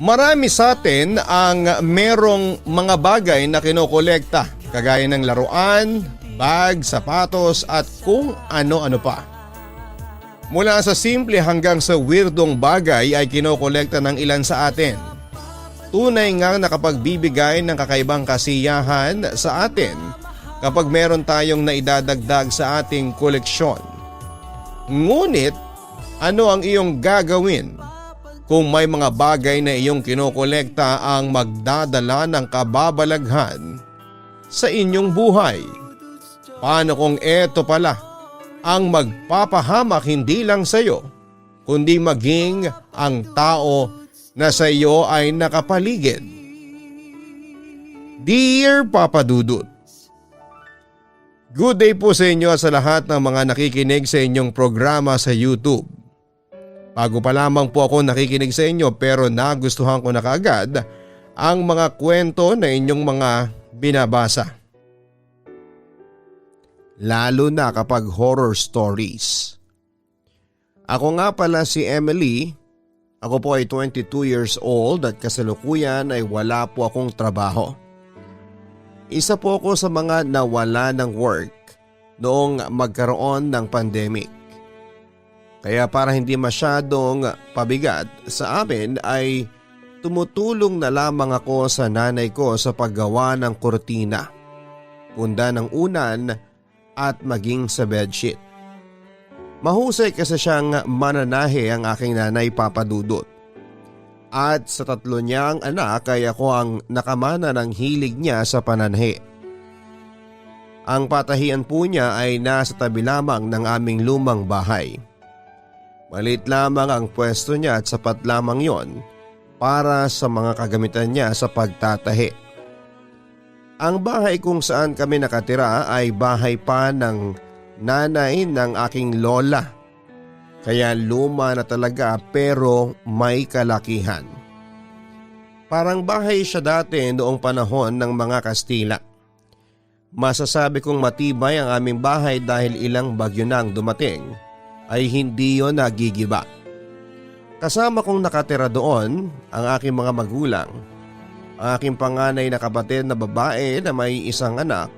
Marami sa atin ang merong mga bagay na kinokolekta, kagaya ng laruan, bag, sapatos at kung ano-ano pa. Mula sa simple hanggang sa weirdong bagay ay kinokolekta ng ilan sa atin. Tunay ngang nakapagbibigay ng kakaibang kasiyahan sa atin kapag meron tayong naidadagdag sa ating koleksyon. Ngunit, ano ang iyong gagawin kung may mga bagay na iyong kinokolekta ang magdadala ng kababalaghan sa inyong buhay? Paano kung eto pala ang magpapahamak hindi lang sa iyo, kundi maging ang tao na sa iyo ay nakapaligid? Dear Papa Dudut, good day po sa inyo at sa lahat ng mga nakikinig sa inyong programa sa YouTube. Bago pa lamang po ako nakikinig sa inyo pero nagustuhan ko na kaagad ang mga kwento na inyong mga binabasa. Lalo na kapag horror stories. Ako nga pala si Emily. Ako po ay 22 years old at kasalukuyan ay wala po akong trabaho. Isa po ako sa mga nawala ng work noong magkaroon ng pandemic. Kaya para hindi masyadong pabigat sa amin ay tumutulong na lamang ako sa nanay ko sa paggawa ng kurtina, punda ng unan at maging sa bedsheet. Mahusay kasi siyang mananahe ang aking nanay, Papa Dudut. At sa tatlo niyang anak ay ako ang nakamana ng hilig niya sa pananhe. Ang patahian po niya ay nasa tabi lamang ng aming lumang bahay. Malit lamang ang pwesto niya at sapat lamang yon para sa mga kagamitan niya sa pagtatahi. Ang bahay kung saan kami nakatira ay bahay pa ng nanay ng aking lola. Kaya luma na talaga pero may kalakihan. Parang bahay siya dati noong panahon ng mga Kastila. Masasabi kong matibay ang aming bahay dahil ilang bagyo nang dumating ay hindi yon nagigiba. Kasama kong nakatira doon ang aking mga magulang, ang aking panganay na kapatid na babae na may isang anak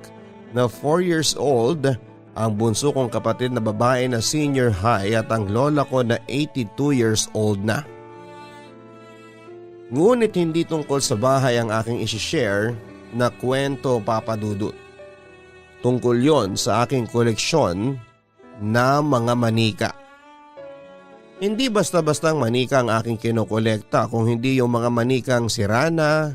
na 4 years old, ang bunso kong kapatid na babae na senior high at ang lola ko na 82 years old na. Ngunit hindi tungkol sa bahay ang aking isishare na kwento, Papa Dudut. Tungkol yon sa aking koleksyon na mga manika. Hindi basta-bastang manika ang aking kinokolekta kung hindi yung mga manikang sira na,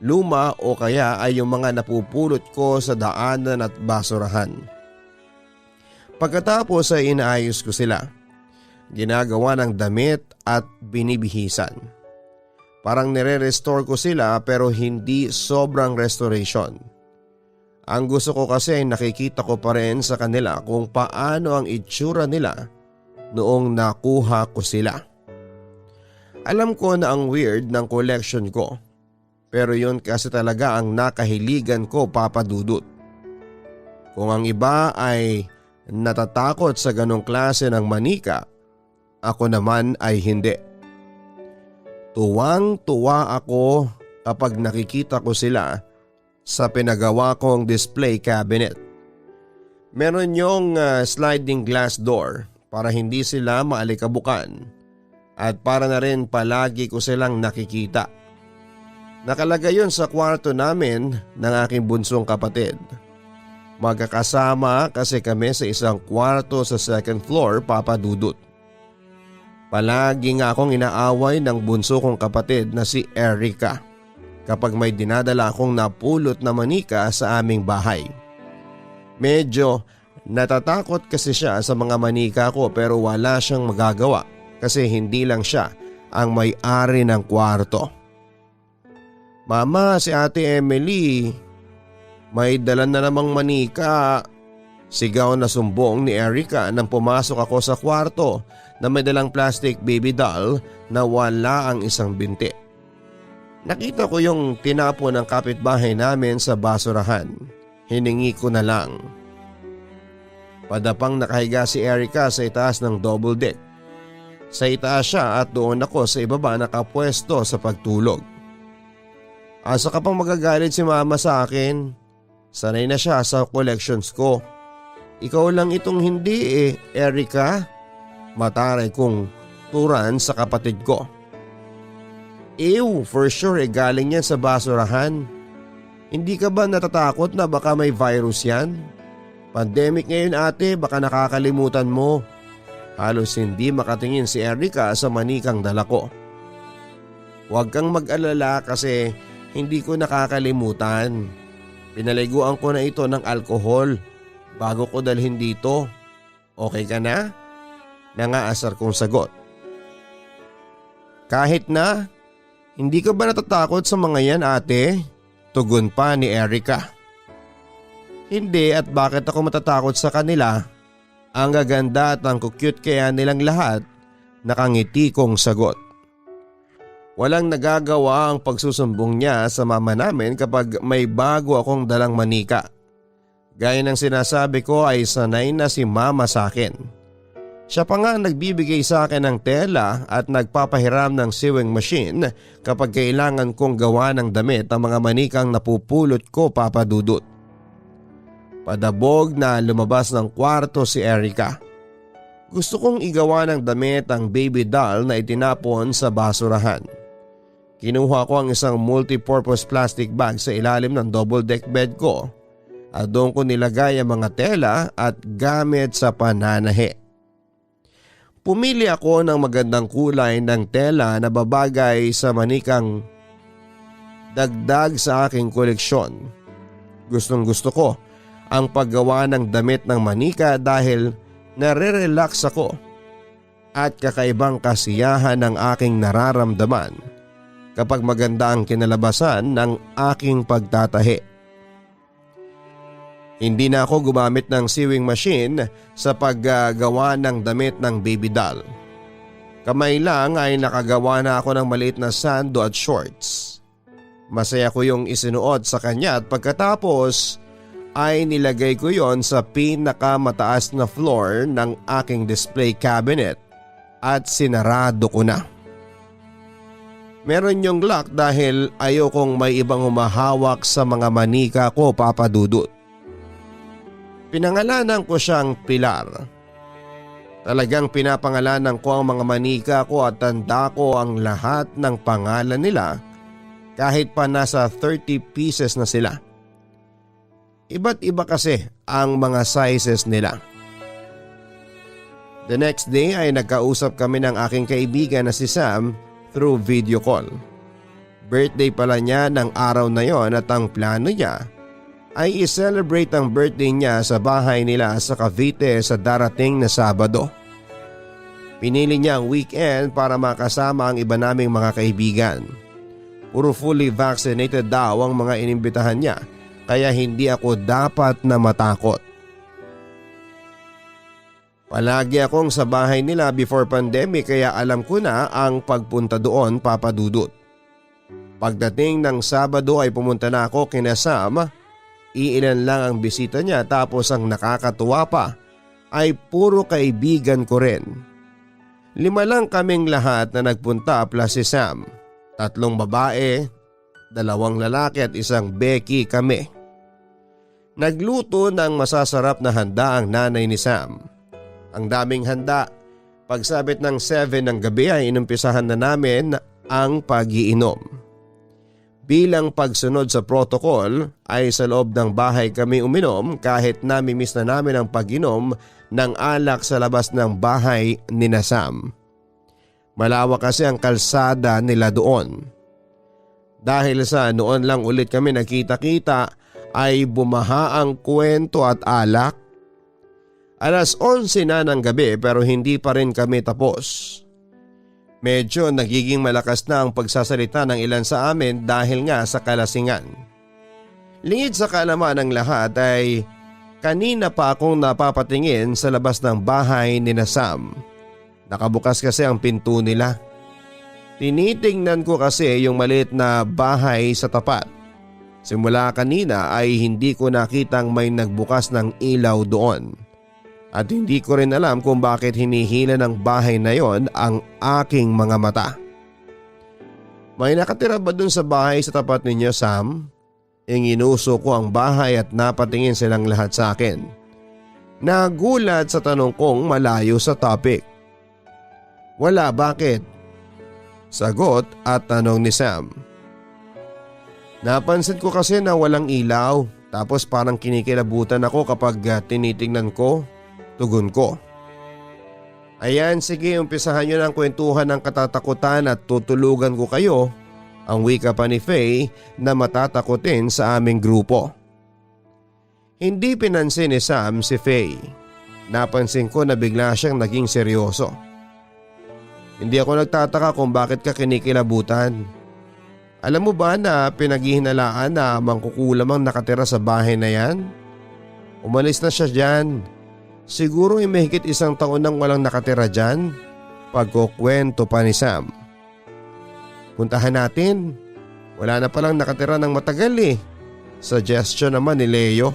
luma o kaya ay yung mga napupulot ko sa daanan at basurahan. Pagkatapos ay inaayos ko sila. Ginagawa ng damit at binibihisan. Parang nire-restore ko sila pero hindi sobrang restoration. Ang gusto ko kasi ay nakikita ko pa rin sa kanila kung paano ang itsura nila noong nakuha ko sila. Alam ko na ang weird ng collection ko, pero yun kasi talaga ang nakahiligan ko, Papa Dudut. Kung ang iba ay natatakot sa ganong klase ng manika, ako naman ay hindi. Tuwang-tuwa ako kapag nakikita ko sila sa pinagawa kong display cabinet. Meron yung sliding glass door para hindi sila maalikabukan at para na rin palagi ko silang nakikita. Nakalagay yun sa kwarto namin ng aking bunsong kapatid. Magkakasama kasi kami sa isang kwarto sa second floor, Papa Dudut. Palagi nga akong inaaway ng bunso kong kapatid na si Erica kapag may dinadala akong napulot na manika sa aming bahay. Medyo natatakot kasi siya sa mga manika ko pero wala siyang magagawa kasi hindi lang siya ang may-ari ng kwarto. Mama, si Ate Emily, may dala na namang manika. Sigaw na sumbong ni Erica nang pumasok ako sa kwarto na may dalang plastic baby doll na wala ang isang binti. Nakita ko yung tinapo ng kapitbahay namin sa basurahan. Hiningi ko na lang. Padapang nakahiga si Erica sa itaas ng double deck. Sa itaas siya at doon ako sa ibaba nakapwesto sa pagtulog. Asa ka pang magagalit si mama sa akin? Sanay na siya sa collections ko. Ikaw lang itong hindi Erica. Mataray kong turan sa kapatid ko. Ew, for sure galing yan sa basurahan. Hindi ka ba natatakot na baka may virus yan? Pandemic ngayon ate, baka nakakalimutan mo. Halos hindi makatingin si Erica sa manikang dala ko. Huwag kang mag-alala kasi hindi ko nakakalimutan. Pinaliguan ko na ito ng alkohol bago ko dalhin dito. Okay ka na? Nangaasar kong sagot. Kahit na, hindi ka ba natatakot sa mga yan ate? Tugon pa ni Erica. Hindi, at bakit ako matatakot sa kanila? Ang gaganda at ang cute kaya nilang lahat, nakangiti kong sagot. Walang nagagawa ang pagsusumbong niya sa mama namin kapag may bago akong dalang manika. Gaya ng sinasabi ko ay sanay na si mama sa akin. Siya pa nga nagbibigay sa akin ng tela at nagpapahiram ng sewing machine kapag kailangan kong gawa ng damit ang mga manikang napupulot ko, Papa Dudut. Padabog na lumabas ng kwarto si Erica. Gusto kong igawa ng damit ang baby doll na itinapon sa basurahan. Kinuha ko ang isang multi-purpose plastic bag sa ilalim ng double-deck bed ko at doon ko nilagay ang mga tela at gamit sa pananahi. Pumili ako ng magandang kulay ng tela na babagay sa manikang dagdag sa aking koleksyon. Gustong gusto ko ang paggawa ng damit ng manika dahil nare-relax ako at kakaibang kasiyahan ng aking nararamdaman kapag maganda ang kinalabasan ng aking pagtatahi. Hindi na ako gumamit ng sewing machine sa paggawa ng damit ng baby doll. Kamay lang ay nakagawa na ako ng maliit na sando at shorts. Masaya ko yung isinuot sa kanya at pagkatapos ay nilagay ko yon sa pinakamataas na floor ng aking display cabinet at sinarado ko na. Meron yung lock dahil ayokong may ibang humahawak sa mga manika ko, Papa Dudut. Pinangalanan ko siyang Pilar. Talagang pinapangalanan ko ang mga manika ko at tanda ko ang lahat ng pangalan nila kahit pa nasa 30 pieces na sila. Iba't iba kasi ang mga sizes nila. The next day ay nagkausap kami ng aking kaibigan na si Sam through video call. Birthday pala niya ng araw na yon at ang plano niya ay i-celebrate ang birthday niya sa bahay nila sa Cavite sa darating na Sabado. Pinili niya ang weekend para makasama ang iba naming mga kaibigan. Puro fully vaccinated daw ang mga inimbitahan niya kaya hindi ako dapat na matakot. Palagi akong sa bahay nila before pandemic kaya alam ko na ang pagpunta doon, Papa Dudut. Pagdating ng Sabado ay pumunta na ako kina Sam. Iilan lang ang bisita niya tapos ang nakakatuwa pa ay puro kaibigan ko rin. 5 lang kaming lahat na nagpunta plus si Sam. 3 babae, 2 lalaki at 1 Becky kami. Nagluto ng masasarap na handa ang nanay ni Sam. Ang daming handa. Pagsabit ng 7 ng gabi ay inumpisahan na namin ang pag-iinom. Bilang pagsunod sa protocol ay sa loob ng bahay kami uminom kahit namimiss na namin ang pag-inom ng alak sa labas ng bahay ni Sam. Malawak kasi ang kalsada nila doon. Dahil sa noon lang ulit kami nakita-kita ay bumaha ang kwento at alak. 11:00 na ng gabi pero hindi pa rin kami tapos. Medyo nagiging malakas na ang pagsasalita ng ilan sa amin dahil nga sa kalasingan. Lingid sa kaalaman ng lahat ay kanina pa akong napapatingin sa labas ng bahay ni Sam. Nakabukas kasi ang pinto nila. Tinitingnan ko kasi yung maliit na bahay sa tapat. Simula kanina ay hindi ko nakitang may nagbukas ng ilaw doon. At hindi ko rin alam kung bakit hinihila ng bahay na yon ang aking mga mata. May nakatira ba dun sa bahay sa tapat ninyo, Sam? Inuso ko ang bahay at napatingin silang lahat sa akin. Nagulat sa tanong kong malayo sa topic. Wala, bakit? Sagot at tanong ni Sam. Napansin ko kasi na walang ilaw, tapos parang kinikilabutan ako kapag tinitingnan ko. Tugon ko. Ayan, sige, umpisahan nyo ng kwentuhan ng katatakutan at tutulugan ko kayo, ang wika pa ni Faye na matatakutin sa aming grupo. Hindi pinansin ni Sam si Faye. Napansin ko na bigla siyang naging seryoso. Hindi ako nagtataka kung bakit ka kinikilabutan. Alam mo ba na pinaghihinalaan na mangkukulam ang nakatira sa bahay na yan? Umalis na siya dyan. Siguro ay mahigit 1 taon nang walang nakatira dyan. Pagkukwento pa ni Sam. Puntahan natin. Wala na palang nakatira ng matagal eh. Suggestion naman ni Leo.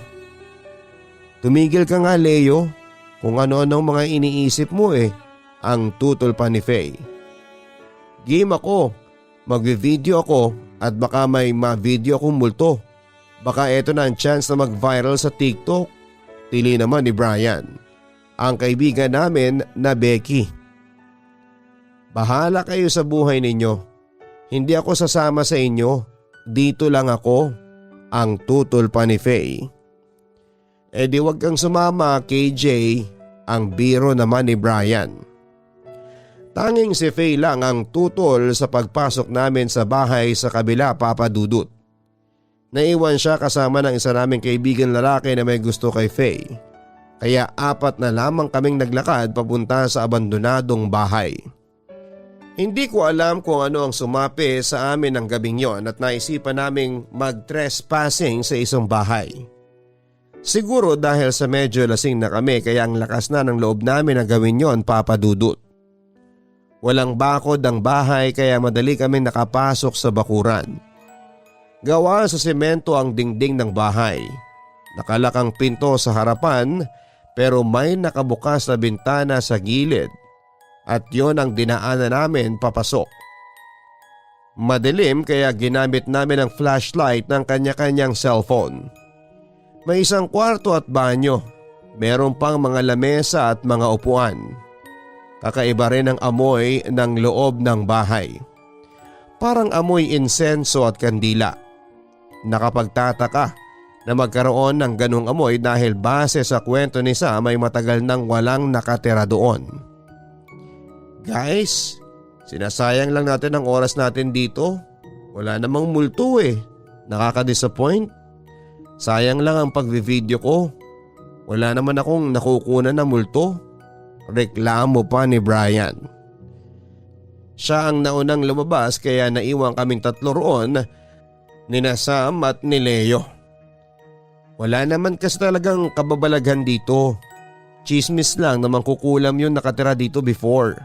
Tumigil ka nga, Leo. Kung ano-anong mga iniisip mo eh. Ang tutol pa ni Faye. Game ako. Magvi-video ako at baka may ma-video akong multo. Baka eto na ang chance na mag-viral sa TikTok. Tili naman ni Brian, ang kaibigan namin na Becky. Bahala kayo sa buhay ninyo. Hindi ako sasama sa inyo. Dito lang ako, ang tutol pa ni Faye. Di wag kang sumama, KJ, ang biro naman ni Brian. Tanging si Faye lang ang tutol sa pagpasok namin sa bahay sa kabila, Papa Dudut. Naiwan siya kasama ng isa naming kaibigan lalaki na may gusto kay Faye. Kaya 4 na lamang kaming naglakad papunta sa abandonadong bahay. Hindi ko alam kung ano ang sumapi sa amin ng gabing yon at naisipan naming mag-trespassing sa isang bahay. Siguro dahil sa medyo lasing na kami kaya ang lakas na ng loob namin na gawin yon, Papa Dudut. Walang bakod ang bahay kaya madali kaming nakapasok sa bakuran. Gawa sa semento ang dingding ng bahay. Nakalakang pinto sa harapan pero may nakabukas na bintana sa gilid at yon ang dinaanan namin papasok. Madilim kaya ginamit namin ang flashlight ng kanya-kanyang cellphone. May isang kwarto at banyo. Meron pang mga lamesa at mga upuan. Kakaiba rin ang amoy ng loob ng bahay. Parang amoy insenso at kandila. Nakapagtataka na magkaroon ng ganong amoy dahil base sa kwento ni Sam ay matagal nang walang nakatira doon. Guys, sinasayang lang natin ang oras natin dito. Wala namang multo eh. Nakaka-disappoint. Sayang lang ang pagvi-video ko. Wala naman akong nakukunan na multo. Reklamo pa ni Brian. Siya ang naunang lumabas kaya naiwan kaming 3 roon, nina Sam at ni Leo. Wala naman kasi talagang kababalaghan dito. Chismis lang na mangkukulam yung nakatira dito before.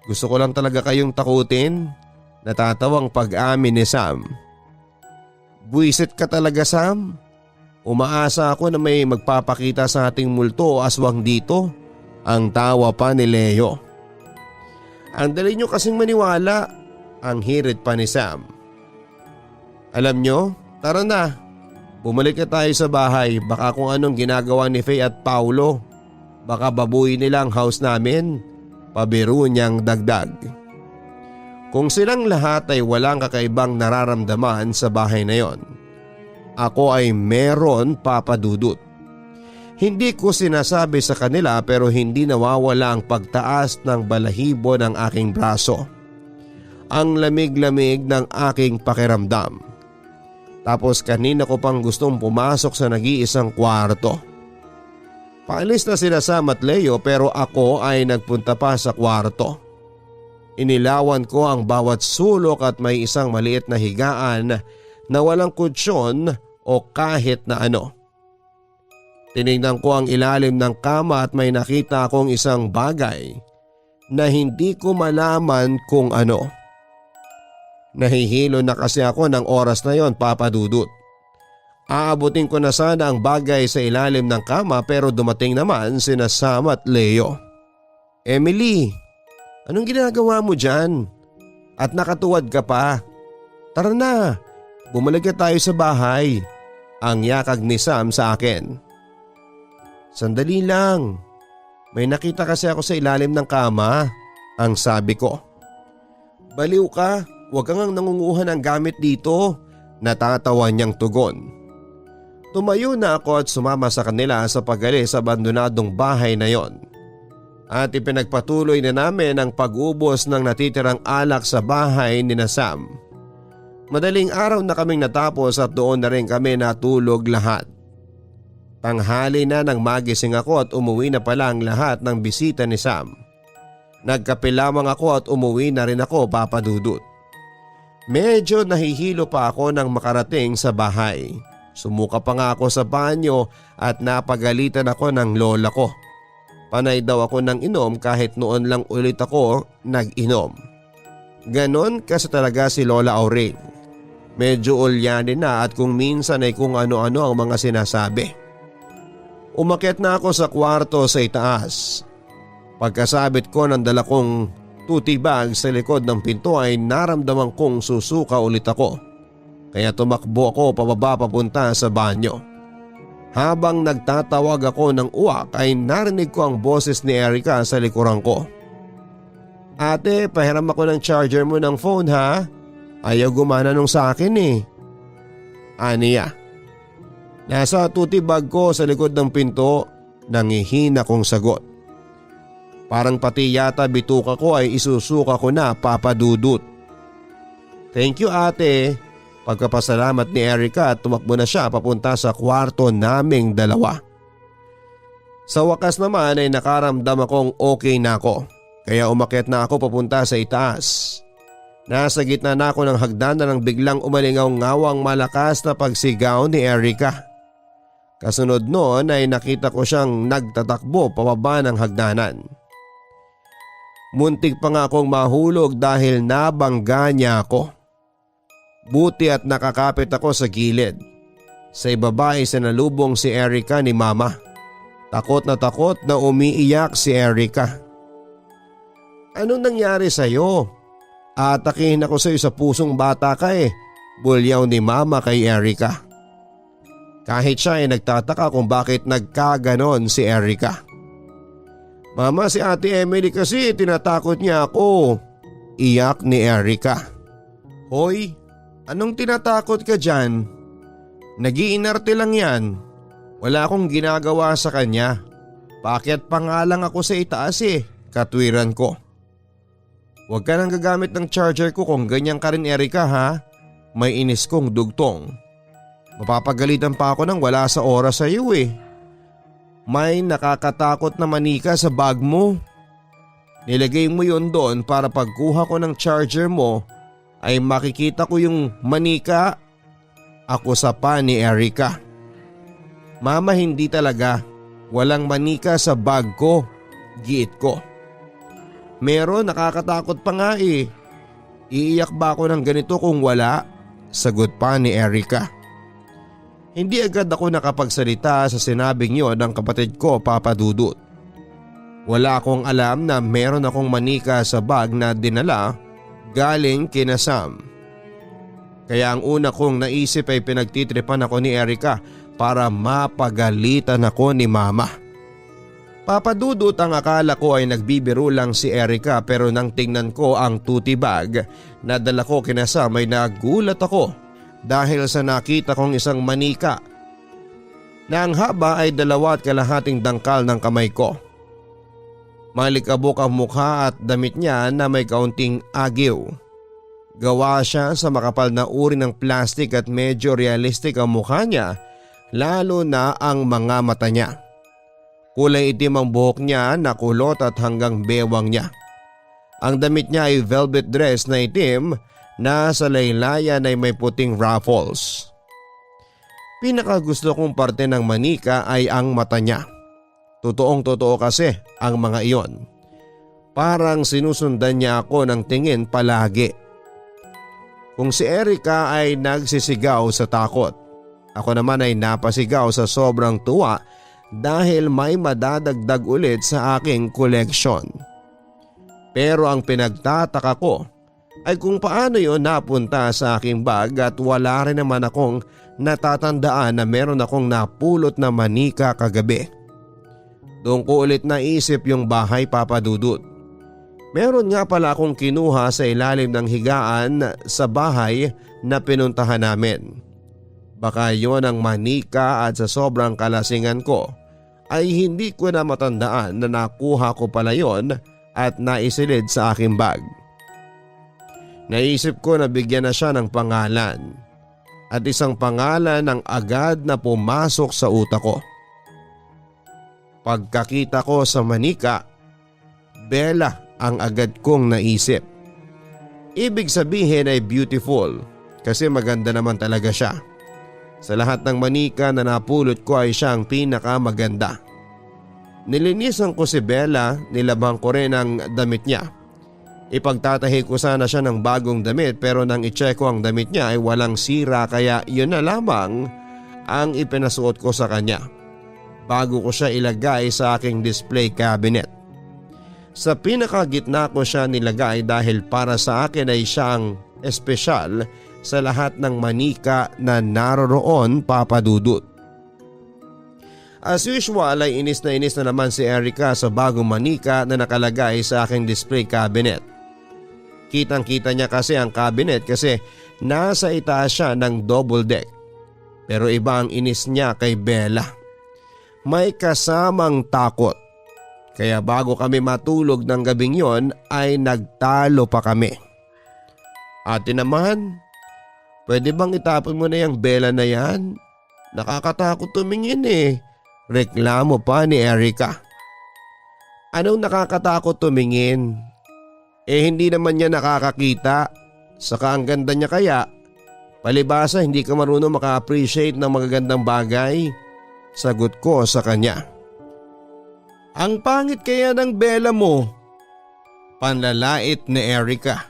Gusto ko lang talaga kayong takutin. Natatawang pag-amin ni Sam. Buisit ka talaga, Sam. Umaasa ako na may magpapakita sa ating multo o aswang dito. Ang tawa pa ni Leo. Ang dali nyo kasing maniwala. Ang hirit pa ni Sam. Alam nyo, tara na. Bumalik na tayo sa bahay. Baka kung anong ginagawa ni Faye at Paulo. Baka babuyin nila ang house namin. Pabiro niyang dagdag. Kung silang lahat ay walang kakaibang nararamdaman sa bahay na yon, ako ay meron, Papa Dudut. Hindi ko sinasabi sa kanila pero hindi nawawala ang pagtaas ng balahibo ng aking braso. Ang lamig-lamig ng aking pakiramdam. Tapos kanina ko pang gustong pumasok sa nag-iisang kwarto. Paalis na sila Sam at Leo pero ako ay nagpunta pa sa kwarto. Inilawan ko ang bawat sulok at may isang maliit na higaan na walang kutsyon o kahit na ano. Tinignan ko ang ilalim ng kama at may nakita akong isang bagay na hindi ko malaman kung ano. Nahihilo na kasi ako ng oras na yon, Papa Dudut. Aabutin ko na sana ang bagay sa ilalim ng kama pero dumating naman sina Sam at Leo. Emily, anong ginagawa mo dyan? At nakatuwad ka pa. Tara na, bumalik na tayo sa bahay. Ang yakag ni Sam sa akin. Sandali lang, may nakita kasi ako sa ilalim ng kama, ang sabi ko. Baliw ka, huwag kang nangunguha ng gamit dito, natatawa niyang tugon. Tumayo na ako at sumama sa kanila sa pag-alis sa abandonadong bahay na yon. At ipinagpatuloy na namin ang pag-ubos ng natitirang alak sa bahay ni na Sam. Madaling araw na kaming natapos at doon na rin kami natulog lahat. Tanghali na nang magising ako at umuwi na pala ang lahat ng bisita ni Sam. Nagkape lamang ako at umuwi na rin ako, Papa Dudut. Medyo nahihilo pa ako nang makarating sa bahay. Sumuka pa nga ako sa banyo at napagalitan ako ng lola ko. Panay daw ako ng inom kahit noon lang ulit ako nag-inom. Ganon kasi talaga si Lola Auring. Medyo ulyanin na at kung minsan ay kung ano-ano ang mga sinasabi. Umakyat na ako sa kwarto sa itaas. Pagkasabit ko ng dala kong tuti bag sa likod ng pinto ay naramdaman kong susuka ulit ako. Kaya tumakbo ako pababa papunta sa banyo. Habang nagtatawag ako ng uwak ay narinig ko ang boses ni Erica sa likuran ko. Ate, pahiram ako ng charger mo ng phone ha? Ayaw gumana nung sa akin eh. Aniya. Nasa tuti bag ko sa likod ng pinto, nangihina kong sagot. Parang pati yata bituka ko ay isusuka ko na, Papa Dudut. Thank you ate. Pagkapasalamat ni Erica at tumakbo na siya papunta sa kwarto naming dalawa. Sa wakas naman ay nakaramdam akong okay na ako. Kaya umakyat na ako papunta sa itaas. Nasa gitna na ako ng hagdanan nang biglang umalingaw-ngawang malakas na pagsigaw ni Erica. Kasunod noon ay nakita ko siyang nagtatakbo pababa ng hagdanan. Muntik pa nga akong mahulog dahil nabangga niya ako. Buti at nakakapit ako sa gilid. Sa ibaba ay sinalubong si Erica ni Mama. Takot na umiiyak si Erica. Anong nangyari sa'yo? Atakihin ako sa'yo sa pusong bata ka eh. Bulyaw ni Mama kay Erica. Kahit siya ay nagtataka kung bakit nagkaganon si Erica. Mama, si Ate Emily kasi tinatakot niya ako. Iyak ni Erica. Hoy, anong tinatakot ka dyan? Nag-iinarte lang yan. Wala akong ginagawa sa kanya. Paakyat pa nga lang ako sa itaas eh, katwiran ko. Huwag ka nang gagamit ng charger ko kung ganyan ka rin Erica ha. May inis kong dugtong. Mapapagalitan pa ako nang wala sa oras sa iyo eh. May nakakatakot na manika sa bag mo. Nilagay mo yon doon para pagkuha ko ng charger mo ay makikita ko yung manika. Ako sa pa ni Erica. Mama, hindi talaga. Walang manika sa bag ko. Giit ko. Meron, nakakatakot pa nga eh. Iiyak ba ako ng ganito kung wala? Sagot pa ni Erica. Hindi agad ako nakapagsalita sa sinabing yon ng kapatid ko, Papa Dudut. Wala akong alam na meron akong manika sa bag na dinala galing kina Sam. Kaya ang una kong naisip ay pinagtitripan ako ni Erica para mapagalitan ako ni Mama. Papa Dudut, ang akala ko ay nagbibiro lang si Erica pero nang tingnan ko ang tuti bag na dala ko kina Sam ay nagulat ako. Dahil sa nakita kong isang manika na ang haba ay 2.5 dangkal ng kamay ko. Malikabok ang mukha at damit niya na may kaunting agiw. Gawa siya sa makapal na uri ng plastik at medyo realistic ang mukha niya, lalo na ang mga mata niya. Kulay itim ang buhok niya na kulot at hanggang bewang niya. Ang damit niya ay velvet dress na itim na sa laylayan ay may puting ruffles. Pinakagusto kong parte ng manika ay ang mata niya. Totoong-totoo kasi ang mga iyon. Parang sinusundan niya ako ng tingin palagi. Kung si Erica ay nagsisigaw sa takot, Ako naman ay napasigaw sa sobrang tuwa dahil may madadagdag ulit sa aking koleksyon. Pero ang pinagtataka ko ay kung paano yon napunta sa aking bag at wala rin naman akong natatandaan na meron akong napulot na manika kagabi. Doon ko ulit naisip yung bahay, Papa Dudut. Meron nga pala akong kinuha sa ilalim ng higaan sa bahay na pinuntahan namin. Baka yon ang manika at sa sobrang kalasingan ko ay hindi ko na matandaan na nakuha ko pala yon at naisilid sa aking bag. Naisip ko na bigyan na siya ng pangalan at isang pangalan ang agad na pumasok sa utak ko. Pagkakita ko sa manika, Bella ang agad kong naisip. Ibig sabihin ay beautiful kasi maganda naman talaga siya. Sa lahat ng manika na napulot ko ay siya ang pinakamaganda. Nilinisan ko si Bella, nilabang ko rin ang damit niya. Ipagtatahi ko sana siya ng bagong damit pero nang i-check ko ang damit niya ay walang sira kaya yun na lamang ang ipinasuot ko sa kanya bago ko siya ilagay sa aking display cabinet. Sa pinakagitna ko siya nilagay dahil para sa akin ay siyang espesyal sa lahat ng manika na naroroon, Papa Dudut. As usual ay inis na naman si Erica sa bagong manika na nakalagay sa aking display cabinet. Kitang-kita niya kasi ang cabinet kasi nasa itaas siya ng double deck. Pero iba ang inis niya kay Bella. May kasamang takot. Kaya bago kami matulog ng gabing yon ay nagtalo pa kami. Ate naman, pwede bang itapon mo na yung Bella na yan? Nakakatakot tumingin eh. Reklamo pa ni Erica. Anong nakakatakot tumingin? Hindi naman niya nakakakita. Saka ang ganda niya kaya. Palibasa hindi ka marunong maka-appreciate ng magagandang bagay. Sagot ko sa kanya. Ang pangit kaya ng Bella mo. Panlalait ni Erica.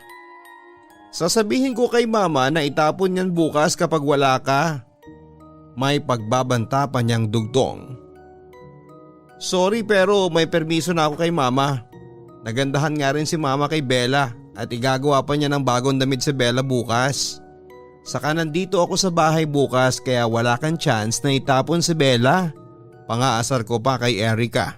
Sasabihin ko kay mama na itapon yan bukas kapag wala ka. May pagbabanta pa niyang dugtong. Sorry pero may permiso na ako kay mama. Nagandahan nga rin si mama kay Bella at igagawa pa niya ng bagong damit si Bella bukas. Saka nandito ako sa bahay bukas kaya wala kang chance na itapon si Bella. Pangaasar ko pa kay Erica.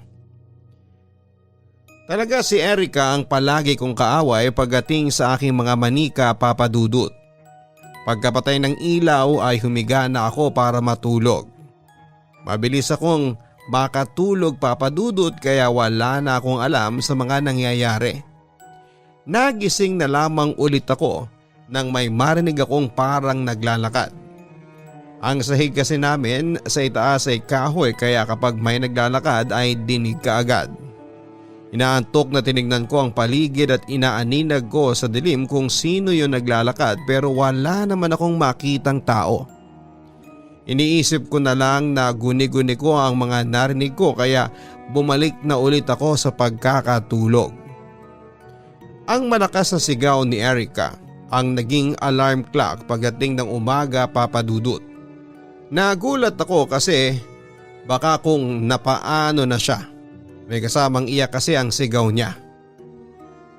Talaga si Erica ang palagi kong kaaway pagdating sa aking mga manika, Papa Dudut. Pagkapatay ng ilaw ay humiga na ako para matulog. Mabilis akong makatulog, Papa Dudut, kaya wala na akong alam sa mga nangyayari. Nagising na lamang ulit ako nang may marinig akong parang naglalakad. Ang sahig kasi namin sa itaas ay kahoy kaya kapag may naglalakad ay dinig ka agad. Inaantok na tinignan ko ang paligid at inaaninag ko sa dilim kung sino yung naglalakad pero wala naman akong makitang tao. Iniisip ko na lang na guni-guni ko ang mga narinig ko kaya bumalik na ulit ako sa pagkakatulog. Ang malakas na sigaw ni Erica ang naging alarm clock pagdating ng umaga, Papa Dudut. Nagulat ako kasi baka kung napaano na siya. May kasamang iyak kasi ang sigaw niya.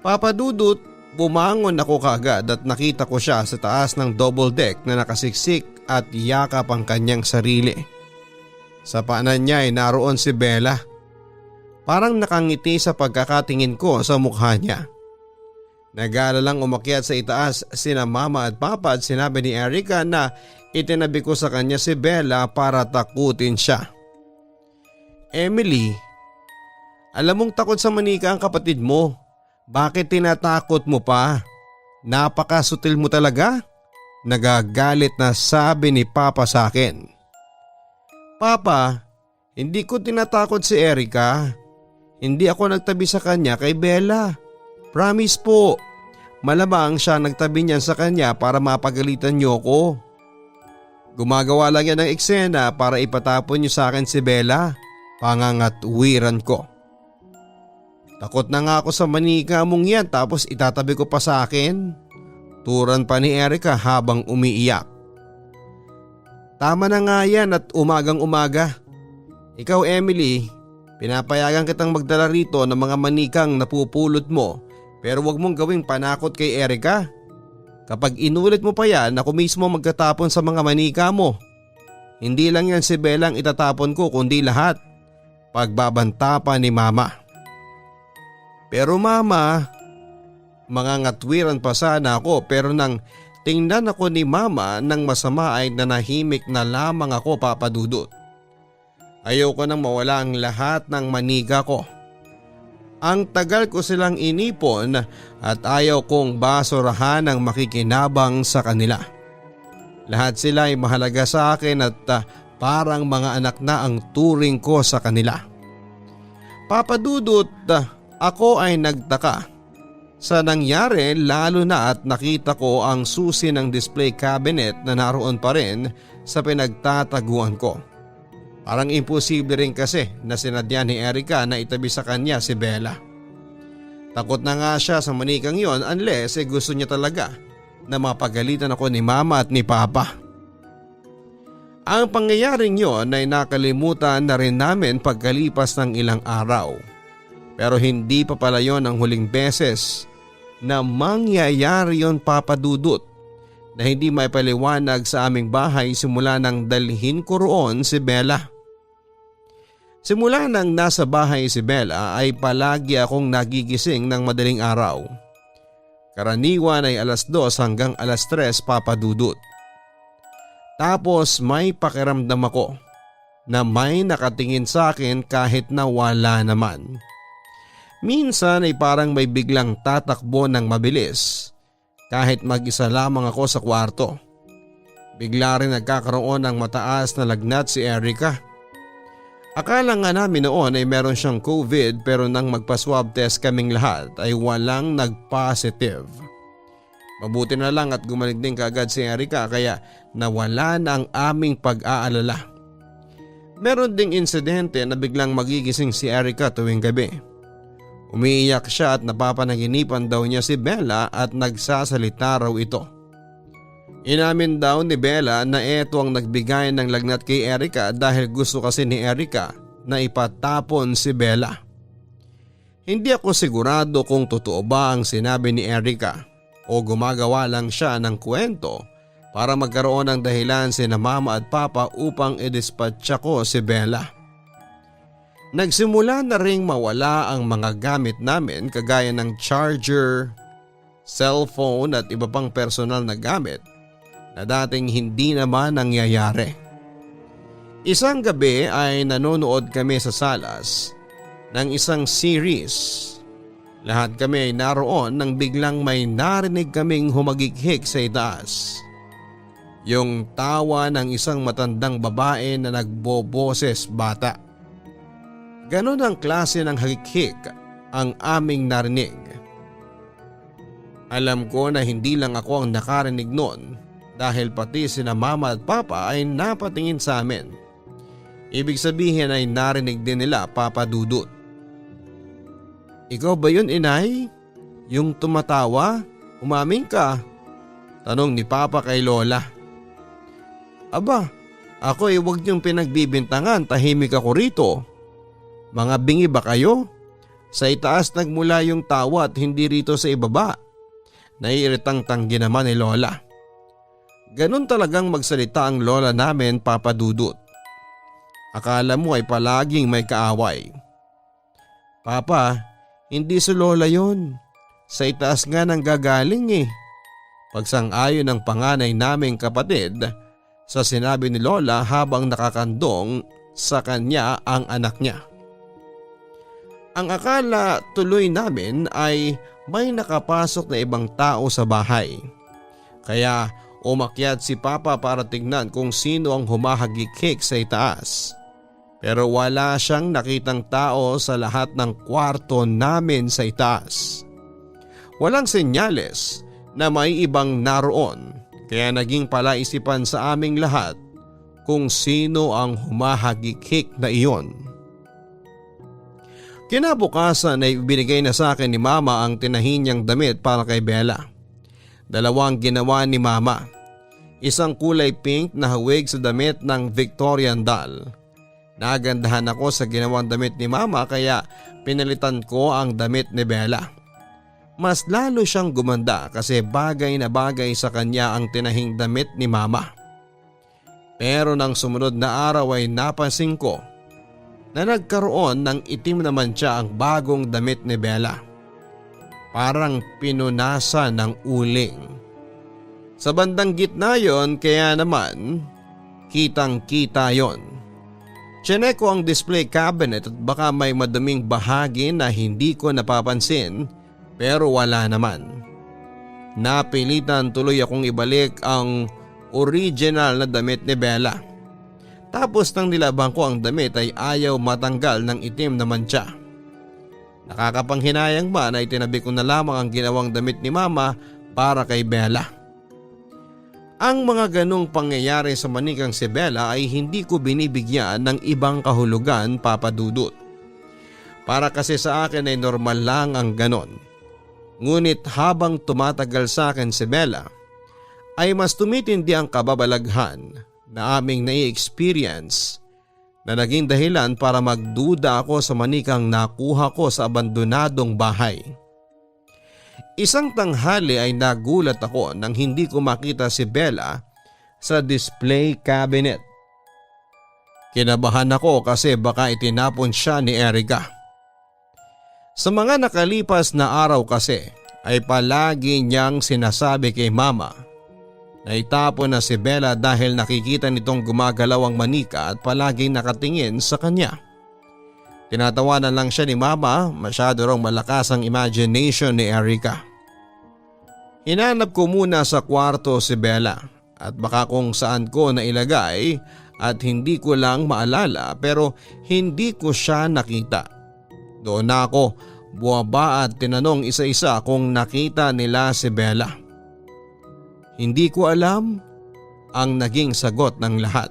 Papa Dudut, bumangon ako kaagad at nakita ko siya sa taas ng double deck na nakasiksik at yakap ang kanyang sarili. Sa paanan niya ay naroon si Bella. Parang nakangiti sa pagkakatingin ko sa mukha niya. Nag-aalalang umakyat sa itaas sina mama at papa at sinabi ni Erica na itinabi ko sa kanya si Bella para takutin siya. Emily, alam mong takot sa manika ang kapatid mo. Bakit tinatakot mo pa? Napakasutil mo talaga. Nagagalit na sabi ni Papa sa akin. Papa, hindi ko tinatakot si Erica. Hindi ako nagtabi sa kanya kay Bella. Promise po. Malamang siya nagtabi niyan sa kanya para mapagalitan niyo ko. Gumagawa lang yan ng eksena para ipatapon niyo sa akin si Bella. Pangangatwiran ko. Takot na nga ako sa manika mong yan tapos itatabi ko pa sa akin. Turan pa ni Erica habang umiiyak. Tama na nga yan at umagang umaga. Ikaw Emily, pinapayagan kitang magdala rito ng mga manikang napupulot mo pero wag mong gawing panakot kay Erica. Kapag inulit mo pa yan, ako mismo magtatapon sa mga manika mo. Hindi lang yan si Bella ang itatapon ko kundi lahat. Pagbabanta pa ni Mama. Pero Mama, mga ngatwiran pa sana ako pero nang tingnan ako ni Mama ng masama ay nanahimik na lamang ako, Papa Dudut. Ayoko nang mawala ang lahat ng manika ko. Ang tagal ko silang inipon at ayaw kong basurahan ang makikinabang sa kanila. Lahat sila ay mahalaga sa akin at parang mga anak na ang turing ko sa kanila. Papa Dudut, ako ay nagtaka sa nangyari lalo na at nakita ko ang susi ng display cabinet na naroon pa rin sa pinagtataguan ko. Parang imposible rin kasi na sinadya ni Erica na itabi sa kanya si Bella. Takot na nga siya sa manikang yon unless gusto niya talaga na mapagalitan ako ni Mama at ni Papa. Ang pangyayaring yon ay nakalimutan na rin namin pagkalipas ng ilang araw. Pero hindi pa pala yon ang huling beses na mangyayari yon, Papa Dudut, na hindi may paliwanag sa aming bahay simula nang dalhin ko roon si Bella. Simula nang nasa bahay si Bella ay palagi akong nagigising ng madaling araw. Karaniwan ay 2:00 hanggang 3:00, Papa Dudut. Tapos may pakiramdam ako na may nakatingin sa akin kahit na wala naman. Minsan ay parang may biglang tatakbo ng mabilis kahit mag-isa lamang ako sa kwarto. Bigla rin nagkakaroon ng mataas na lagnat si Erica. Akala nga namin noon ay meron siyang COVID pero nang magpa-swab test kaming lahat ay walang nag-positive. Mabuti na lang at gumaling din kaagad si Erica kaya nawala na ang aming pag-aalala. Meron ding insidente na biglang magigising si Erica tuwing gabi. Umiiyak siya at napapanaginipan daw niya si Bella at nagsasalita raw ito. Inamin daw ni Bella na ito ang nagbigay ng lagnat kay Erica dahil gusto kasi ni Erica na ipatapon si Bella. Hindi ako sigurado kung totoo ba ang sinabi ni Erica o gumagawa lang siya ng kwento para magkaroon ng dahilan sina Mama at Papa upang idispatcha ko si Bella. Nagsimula na ring mawala ang mga gamit namin kagaya ng charger, cellphone at iba pang personal na gamit na dating hindi naman nangyayari. Isang gabi ay nanonood kami sa salas ng isang series. Lahat kami ay naroon nang biglang may narinig kaming humagighik sa itaas. Yung tawa ng isang matandang babae na nagboboses bata. Ganon ang klase ng hagighik ang aming narinig. Alam ko na hindi lang ako ang nakarinig noon dahil pati sina Mama at Papa ay napatingin sa amin. Ibig sabihin ay narinig din nila, Papa Dudut. Ikaw ba yun, Inay? Yung tumatawa? Umamin ka? Tanong ni Papa kay Lola. Aba, ako ay huwag niyong pinagbibintangan, tahimik ako rito. Mga bingi ba kayo? Sa itaas nagmula yung tawa at hindi rito sa ibaba. Naiiritang tanggi naman ni Lola. Ganon talagang magsalita ang lola namin, Papa Dudut. Akala mo ay palaging may kaaway. Papa, hindi si Lola yon. Sa itaas nga nang gagaling eh. Pagsang-ayon ng panganay naming kapatid sa sinabi ni Lola habang nakakandong sa kanya ang anak niya. Ang akala tuloy namin ay may nakapasok na ibang tao sa bahay. Kaya umakyat si Papa para tignan kung sino ang humahagikik sa itaas. Pero wala siyang nakitang tao sa lahat ng kwarto namin sa itaas. Walang senyales na may ibang naroon kaya naging palaisipan sa aming lahat kung sino ang humahagikik na iyon. Kinabukasan ay binigay na sa akin ni Mama ang tinahin niyang damit para kay Bella. Dalawang ginawa ni Mama. Isang kulay pink na hawig sa damit ng Victorian doll. Nagandahan ako sa ginawang damit ni Mama kaya pinalitan ko ang damit ni Bella. Mas lalo siyang gumanda kasi bagay na bagay sa kanya ang tinahing damit ni Mama. Pero nang sumunod na araw ay napansin ko na nagkaroon ng itim naman siya ang bagong damit ni Bella. Parang pinunasan ng uling. Sa bandang gitna yon kaya naman kitang kita yon. Chinek ko ang display cabinet at baka may maduming bahagi na hindi ko napapansin pero wala naman. Napilitan tuloy akong ibalik ang original na damit ni Bella. Tapos nang nilabang ko ang damit ay ayaw matanggal ng itim na mantsa. Nakakapanghinayang ba na itinabi ko na lamang ang ginawang damit ni Mama para kay Bella. Ang mga ganong pangyayari sa manikang si Bella ay hindi ko binibigyan ng ibang kahulugan, Papa Dudut. Para kasi sa akin ay normal lang ang ganon. Ngunit habang tumatagal sa akin si Bella ay mas tumitindi ang kababalaghan na aming nai-experience na naging dahilan para magduda ako sa manikang nakuha ko sa abandonadong bahay. Isang tanghali ay nagulat ako nang hindi ko makita si Bella sa display cabinet. Kinabahan ako kasi baka itinapon siya ni Erica. Sa mga nakalipas na araw kasi ay palagi niyang sinasabi kay Mama na itapon na si Bella dahil nakikita nitong gumagalaw ang manika at palaging nakatingin sa kanya. Tinatawanan lang siya ni Mama, masyado raw malakas ang imagination ni Erica. Hinanap ko muna sa kwarto si Bella at baka kung saan ko nailagay at hindi ko lang maalala pero hindi ko siya nakita. Doon na ako buwaba at tinanong isa-isa kung nakita nila si Bella. Hindi ko alam ang naging sagot ng lahat.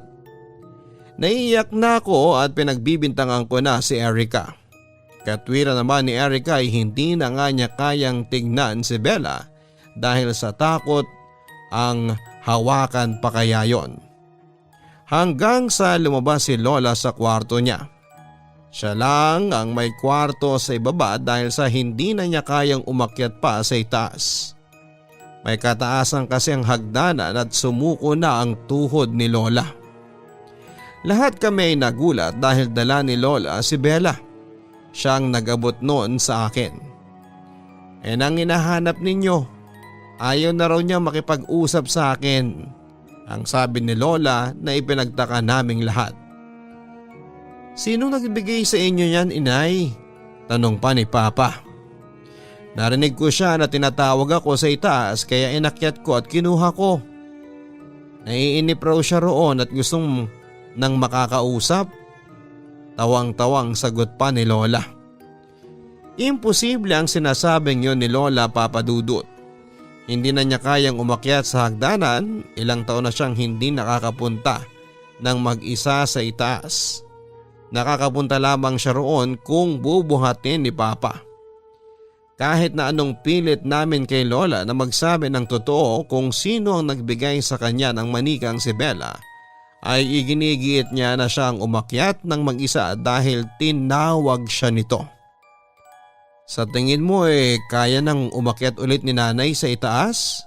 Naiiyak na ako at pinagbibintangan ko na si Erica. Katwira naman ni Erica ay hindi na nga niya kayang tignan si Bella dahil sa takot ang hawakan pa kaya yon. Hanggang sa lumabas si Lola sa kwarto niya. Siya lang ang may kwarto sa ibaba dahil sa hindi na niya kayang umakyat pa sa itaas. May kataasan kasi ang hagdanan at sumuko na ang tuhod ni Lola. Lahat kami ay nagulat dahil dala ni Lola si Bella. Siyang nag-abot noon sa akin. Nang hinahanap ninyo, ayaw na raw niya makipag-usap sa akin. Ang sabi ni Lola na ipinagtaka naming lahat. Sinong nagbigay sa inyo yan, Inay? Tanong pa ni Papa. Narinig ko siya na tinatawag ako sa itaas kaya inakyat ko at kinuha ko. Naiinip raw siya roon at gustong nang makakausap. Tawang-tawang sagot pa ni Lola. Imposible ang sinasabing yon ni Lola, Papa Dudut. Hindi na niya kayang umakyat sa hagdanan, ilang taon na siyang hindi nakakapunta ng mag-isa sa itaas. Nakakapunta lamang siya roon kung bubuhatin ni Papa. Kahit na anong pilit namin kay Lola na magsabi ng totoo kung sino ang nagbigay sa kanya ng manikang si Bella, ay iginigiit niya na siyang umakyat ng mag-isa dahil tinawag siya nito. Sa tingin mo kaya nang umakyat ulit ni Nanay sa itaas?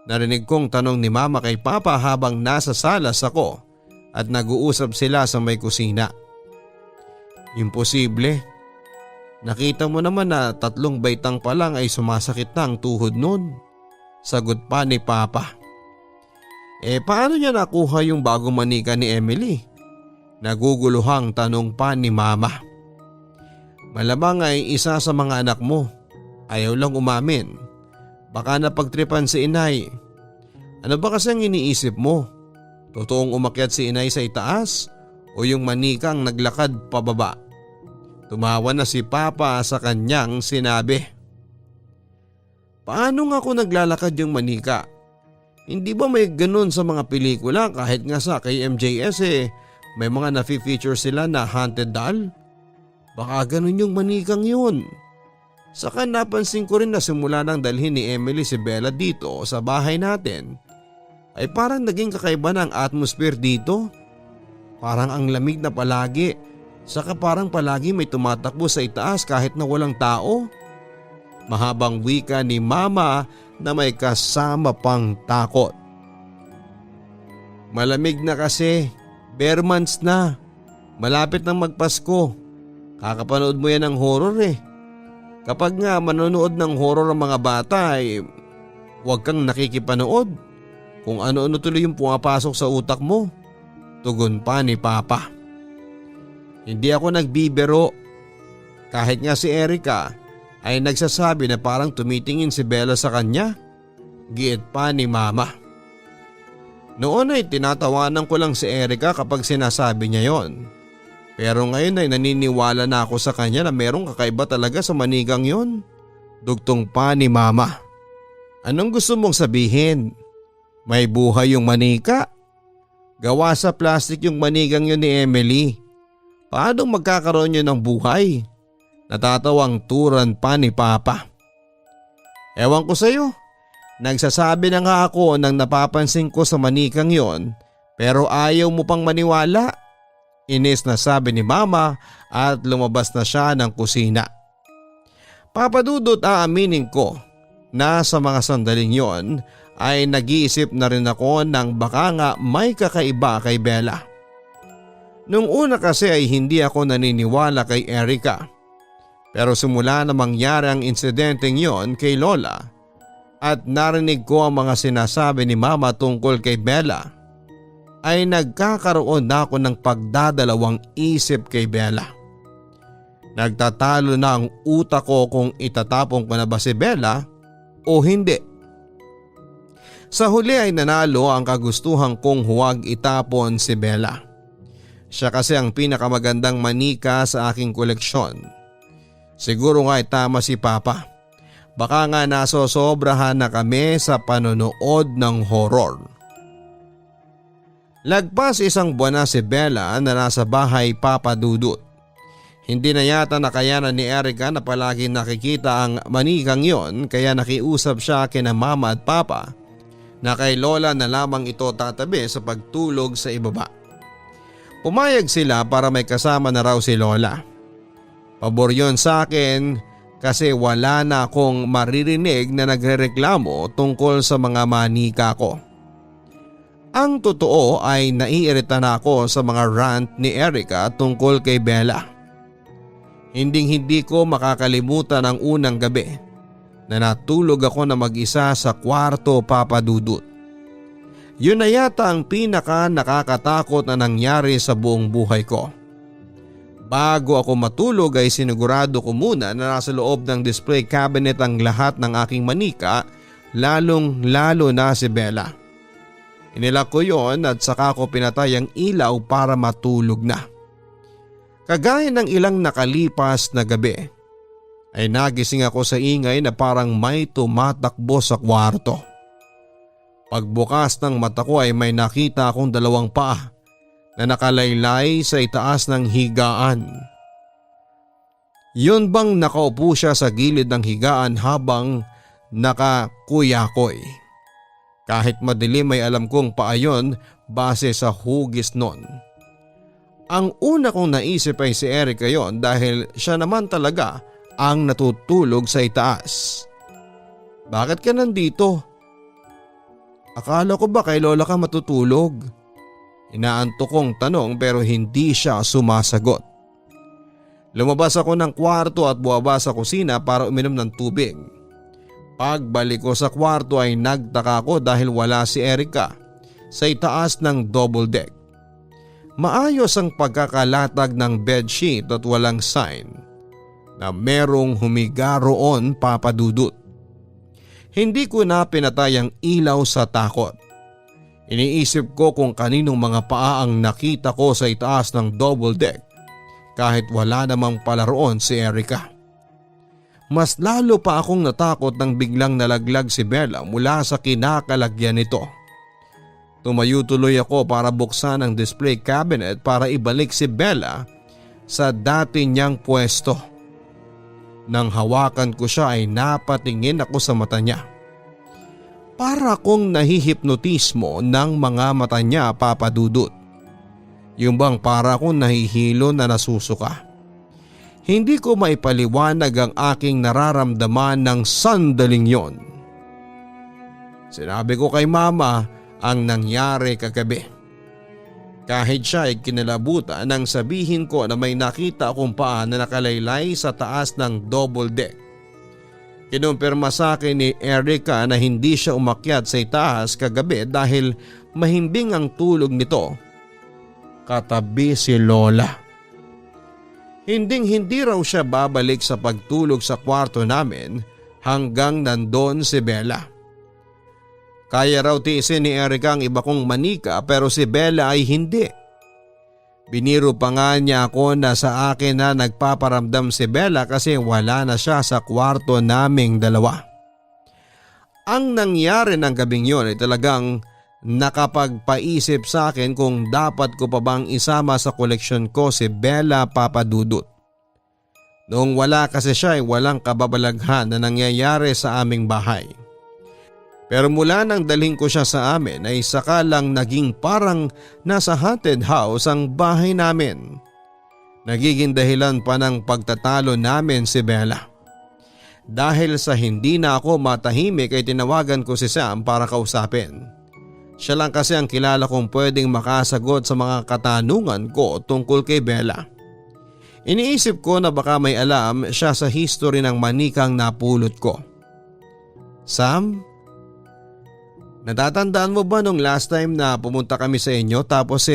Narinig kong tanong ni Mama kay Papa habang nasa salas ako at nag-uusap sila sa may kusina. Imposible. Nakita mo naman na 3 baitang pa lang ay sumasakit na ang tuhod nun. Sagot pa ni Papa. Paano niya nakuha yung bagong manika ni Emily? Naguguluhang tanong pa ni Mama. Malamang ay isa sa mga anak mo. Ayaw lang umamin. Baka napagtripan si Inay. Ano ba kasi ang iniisip mo? Totoong umakyat si Inay sa itaas o yung manikang naglakad pababa? Tumawa na si Papa sa kanyang sinabi. Paano nga kung naglalakad yung manika? Hindi ba may ganun sa mga pelikula kahit nga sa kay MJS may mga nafi-feature sila na haunted doll? Baka ganun yung manikang yun. Saka napansin ko rin na simula nang dalhin ni Emily si Bella dito sa bahay natin ay parang naging kakaiba ng atmosphere dito. Parang ang lamig na palagi, saka parang palagi may tumatakbo sa itaas kahit na walang tao. Mahabang wika ni Mama na may kasama pang takot. Malamig na kasi, bare months na, malapit nang magpasko. Kakapanood mo yan ng horror eh. Kapag nga manonood ng horror ang mga bata ay huwag kang nakikipanood. Kung ano-ano tuloy yung pumapasok sa utak mo. Tugon pa ni Papa. Hindi ako nagbibiro. Kahit nga si Erica ay nagsasabi na parang tumitingin si Bella sa kanya. Giit pa ni Mama. Noon ay tinatawanan ko lang si Erica kapag sinasabi niya yon. Pero ngayon ay naniniwala na ako sa kanya na merong kakaiba talaga sa manigang yon. Dugtong pa ni Mama. Anong gusto mong sabihin? May buhay yung manika? Gawa sa plastic yung manigang yun ni Emily. Paano magkakaroon yun ng buhay? Natatawang turan pa ni Papa. Ewan ko sa'yo. Nagsasabi na nga ako nang napapansin ko sa manikang yon pero ayaw mo pang maniwala. Inis na sabi ni Mama at lumabas na siya ng kusina. Papadudot, aaminin ko na sa mga sandaling yon ay nag-iisip na rin ako ng baka nga may kakaiba kay Bella. Nung una kasi ay hindi ako naniniwala kay Erica. Pero simula na mangyari ang insidenteng yon kay Lola at narinig ko ang mga sinasabi ni Mama tungkol kay Bella, ay nagkakaroon na ako ng pagdadalawang isip kay Bella. Nagtatalo na ang utak ko kung itatapon ko na ba si Bella o hindi. Sa huli ay nanalo ang kagustuhan kong huwag itapon si Bella. Siya kasi ang pinakamagandang manika sa aking koleksyon. Siguro nga ay tama si Papa. Baka nga nasosobrahan na kami sa panonood ng horror. Lagpas isang buwan na si Bella na nasa bahay papadudot. Hindi na yata nakayanan ni Erica na palagi nakikita ang manikang yon kaya nakiusap siya kina Mama at Papa na kay Lola na lamang ito tatabi sa pagtulog sa ibaba. Pumayag sila para may kasama na raw si Lola. Pabor yun sa akin kasi wala na akong maririnig na nagrereklamo tungkol sa mga manika ko. Ang totoo ay naiirita na ako sa mga rant ni Erica tungkol kay Bella. Hindi ko makakalimutan ang unang gabi na natulog ako na mag-isa sa kwarto papadudot. Yun na yata ang pinaka nakakatakot na nangyari sa buong buhay ko. Bago ako matulog ay sinigurado ko muna na nasa loob ng display cabinet ang lahat ng aking manika, lalong-lalo na si Bella. Inilak ko yon at saka ko pinatay ang ilaw para matulog na. Kagaya ng ilang nakalipas na gabi ay nagising ako sa ingay na parang may tumatakbo sa kwarto. Pagbukas ng mata ko ay may nakita akong dalawang paa na nakalaylay sa itaas ng higaan. Yun bang nakaupo siya sa gilid ng higaan habang nakakuyakoy. Kahit madilim ay alam kong paayon base sa hugis nun. Ang una kong naisip ay si Erica yon dahil siya naman talaga ang natutulog sa itaas. Bakit ka nandito? Akala ko ba kay Lola ka matutulog? Inaantok kong tanong pero hindi siya sumasagot. Lumabas ako ng kwarto at buwaba sa kusina para uminom ng tubig. Pagbalik ko sa kwarto ay nagtaka ko dahil wala si Erica sa itaas ng double deck. Maayos ang pagkakalatag ng bedsheet at walang sign na merong humiga roon papadudot. Hindi ko na pinatay ang ilaw sa takot. Iniisip ko kung kaninong mga paa ang nakita ko sa itaas ng double deck kahit wala namang pala roon si Erica. Mas lalo pa akong natakot nang biglang nalaglag si Bella mula sa kinakalagyan nito. Tumayo tuloy ako para buksan ang display cabinet para ibalik si Bella sa dati niyang pwesto. Nang hawakan ko siya ay napatingin ako sa mata niya. Para kong nahihipnotismo ng mga mata niya, Papa Dudut. Yung bang para akong nahihilo na nasusuka. Hindi ko maipaliwanag ang aking nararamdaman ng sandaling yon. Sinabi ko kay Mama ang nangyari kagabi. Kahit siya ay kinalabutan nang sabihin ko na may nakita akong paa na nakalaylay sa taas ng double deck. Kinumpirma sa akin ni Erica na hindi siya umakyat sa itaas kagabi dahil mahimbing ang tulog nito. Katabi si Lola. Hinding-hindi raw siya babalik sa pagtulog sa kwarto namin hanggang nandun si Bella. Kaya raw tiisin ni Erica ang iba kong manika pero si Bella ay hindi. Biniro pa nga niya ako na sa akin na nagpaparamdam si Bella kasi wala na siya sa kwarto naming dalawa. Ang nangyari ng gabing yon ay talagang nakapagpaisip sa akin kung dapat ko pa bang isama sa koleksyon ko si Bella, Papa Dudut. Noong wala kasi siya ay walang kababalaghan na nangyayari sa aming bahay. Pero mula nang dalhin ko siya sa amin ay saka lang naging parang nasa haunted house ang bahay namin. Nagiging dahilan pa ng pagtatalo namin si Bella. Dahil sa hindi na ako matahimik ay tinawagan ko si Sam para kausapin. Siya lang kasi ang kilala kong pwedeng makasagot sa mga katanungan ko tungkol kay Bella. Iniisip ko na baka may alam siya sa history ng manikang napulot ko. Sam? Natatandaan mo ba nung last time na pumunta kami sa inyo tapos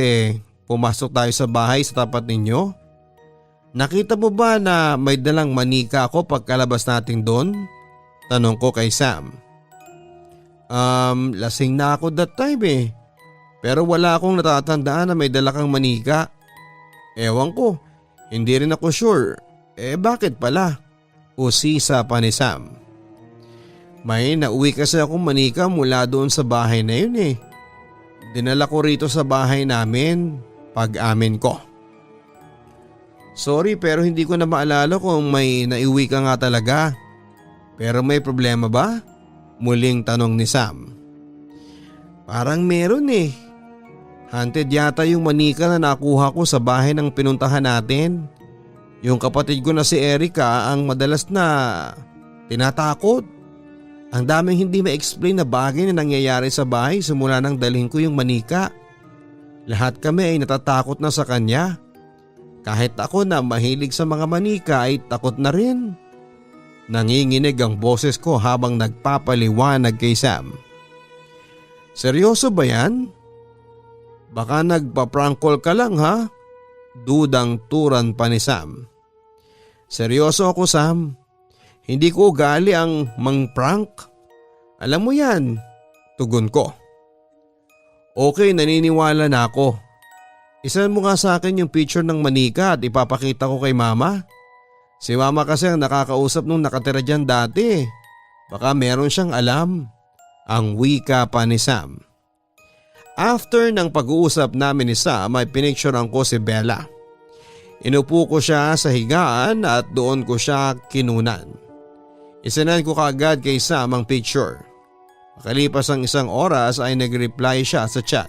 pumasok tayo sa bahay sa tapat ninyo? Nakita mo ba na may dalang manika ako pagkalabas natin doon? Tanong ko kay Sam. Lasing na ako that time Pero wala akong natatandaan na may dala kang manika. Ewan ko, hindi rin ako sure. Bakit pala? Usisa pa ni Sam. May nauwi kasi akong manika mula doon sa bahay na yun Dinala ko rito sa bahay namin pag-amin ko. Sorry pero hindi ko na maalala kung may naiuwi ka nga talaga. Pero may problema ba? Muling tanong ni Sam. Parang meron Haunted yata yung manika na nakuha ko sa bahay ng pinuntahan natin. Yung kapatid ko na si Erica ang madalas na tinatakot. Ang daming hindi ma-explain na bagay na nangyayari sa bahay simula nang dalhin ko yung manika. Lahat kami ay natatakot na sa kanya. Kahit ako na mahilig sa mga manika ay takot na rin. Nanginginig ang boses ko habang nagpapaliwanag kay Sam. Seryoso ba yan? Baka nagpa-prank call ka lang ha? Dudang turan pa ni Sam. Seryoso ako Sam. Hindi ko ugali ang mang-prank. Alam mo yan, tugon ko. Okay, naniniwala na ako. Isan mo nga sa akin yung picture ng manika at ipapakita ko kay Mama. Si Mama kasi ang nakakausap nung nakatira dyan dati. Baka meron siyang alam. Ang wika pa ni Sam. After ng pag-uusap namin ni Sam ay pinicturean ko si Bella. Inupo ko siya sa higaan at doon ko siya kinunan. Isinend ko kaagad kay Sam ang picture. Makalipas ang isang oras ay nag-reply siya sa chat.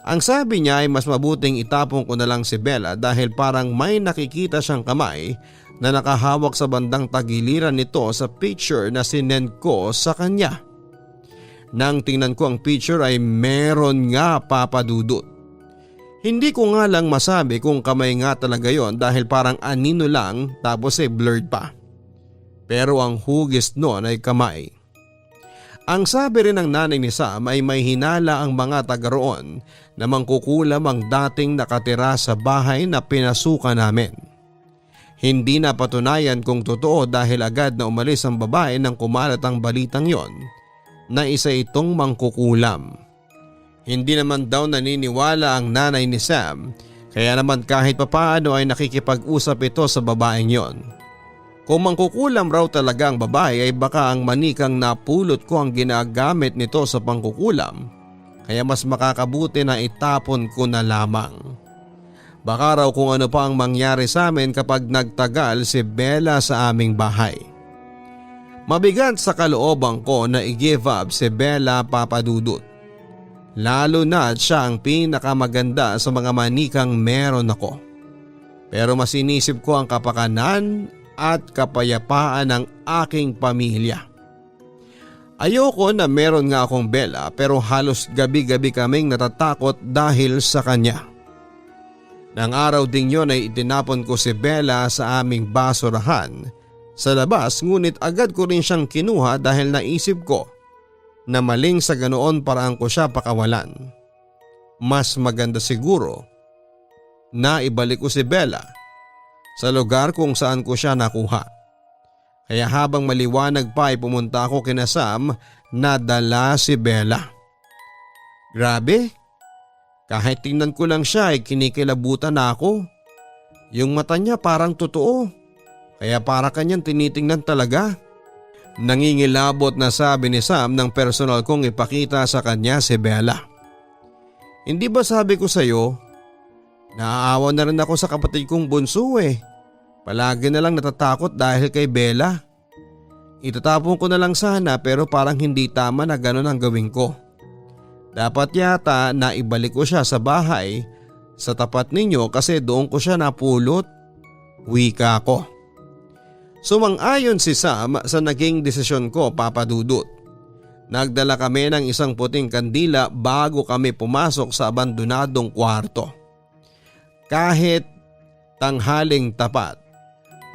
Ang sabi niya ay mas mabuting itapon ko na lang si Bella dahil parang may nakikita siyang kamay na nakahawak sa bandang tagiliran nito sa picture na sinend ko sa kanya. Nang tingnan ko ang picture ay meron nga Papa Dudut. Hindi ko nga lang masabi kung kamay nga talaga yon dahil parang anino lang tapos blurred pa. Pero ang hugis noon ay kamay. Ang sabi rin ng nanay ni Sam ay may hinala ang mga taga roon na mangkukulam ang dating nakatira sa bahay na pinasukan namin. Hindi na patunayan kung totoo dahil agad na umalis ang babae nang kumalat ang balitang yon na isa itong mangkukulam. Hindi naman daw naniniwala ang nanay ni Sam kaya naman kahit papaano ay nakikipag-usap ito sa babaeng yon. Kung mangkukulam raw talaga ang babae ay baka ang manikang napulot ko ang ginagamit nito sa pangkukulam kaya mas makakabuti na itapon ko na lamang. Baka raw kung ano pa ang mangyari sa amin kapag nagtagal si Bella sa aming bahay. Mabigat sa kalooban ko na i-give up si Bella, Papa Dudut. Lalo na siya ang pinakamaganda sa mga manikang meron ako. Pero mas inisip ko ang kapakanan at kapayapaan ng aking pamilya. Ayoko na meron nga akong Bella pero halos gabi-gabi kaming natatakot dahil sa kanya. Nang araw ding yon ay itinapon ko si Bella sa aming basurahan sa labas, ngunit agad ko rin siyang kinuha dahil naisip ko na maling sa ganoon paraan ko siya pakawalan. Mas maganda siguro na ibalik ko si Bella sa lugar kung saan ko siya nakuha. Kaya habang maliwanag pa ay pumunta ako kina Sam na dala si Bella. Grabe, kahit tingnan ko lang siya ay kinikilabutan na ako. Yung mata niya parang totoo. Kaya para kanyang tinitingnan talaga. Nangingilabot na sabi ni Sam ng personal kong ipakita sa kanya si Bella. Hindi ba sabi ko sa'yo, naaawa na rin ako sa kapatid kong bunso eh. Palagi na lang natatakot dahil kay Bella. Itatapon ko na lang sana pero parang hindi tama na gano'n ang gawin ko. Dapat yata na ibalik ko siya sa bahay sa tapat ninyo kasi doon ko siya napulot. Wika ko. Sumang-ayon si Sam sa naging desisyon ko, Papa Dudut. Nagdala kami ng isang puting kandila bago kami pumasok sa abandonadong kwarto. Kahit tanghaling tapat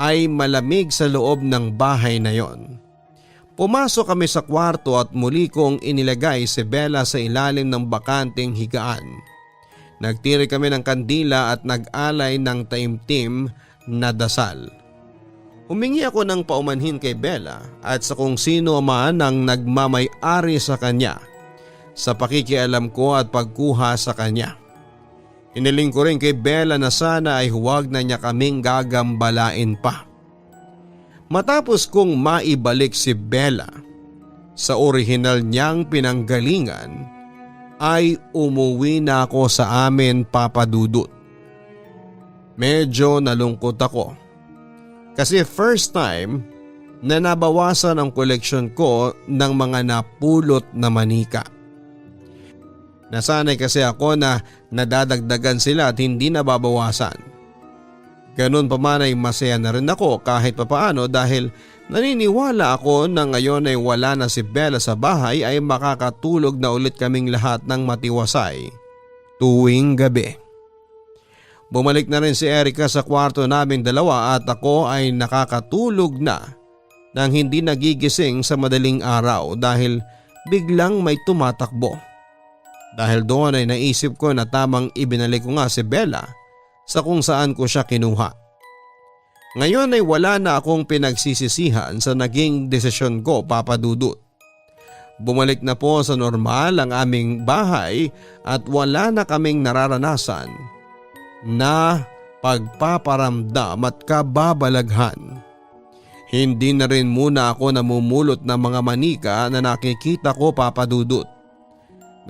ay malamig sa loob ng bahay na yon. Pumasok kami sa kwarto at muli kong inilagay si Bella sa ilalim ng bakanting higaan. Nagtiri kami ng kandila at nag-alay ng taimtim na dasal. Humingi ako ng paumanhin kay Bella at sa kung sino man ang nagmamay-ari sa kanya sa pakikialam ko at pagkuha sa kanya. Hiniling ko rin kay Bella na sana ay huwag na niya kaming gagambalain pa. Matapos kong maibalik si Bella sa orihinal niyang pinanggalingan ay umuwi na ako sa amin, Papa Dudut. Medyo nalungkot ako. Kasi first time na nabawasan ang koleksyon ko ng mga napulot na manika. Nasanay kasi ako na nadadagdagan sila at hindi nababawasan. Ganun pa man ay masaya na rin ako kahit papaano dahil naniniwala ako na ngayon ay wala na si Bella sa bahay ay makakatulog na ulit kaming lahat ng matiwasay tuwing gabi. Bumalik na rin si Erica sa kwarto naming dalawa at ako ay nakakatulog na nang hindi nagigising sa madaling araw dahil biglang may tumatakbo. Dahil doon ay naisip ko na tamang ibinalik ko nga si Bella sa kung saan ko siya kinuha. Ngayon ay wala na akong pinagsisisihan sa naging desisyon ko, Papa Dudut. Bumalik na po sa normal ang aming bahay at wala na kaming nararanasan na pagpaparamdam at kababalaghan. Hindi na rin muna ako namumulot ng mga manika na nakikita ko, Papa Dudut.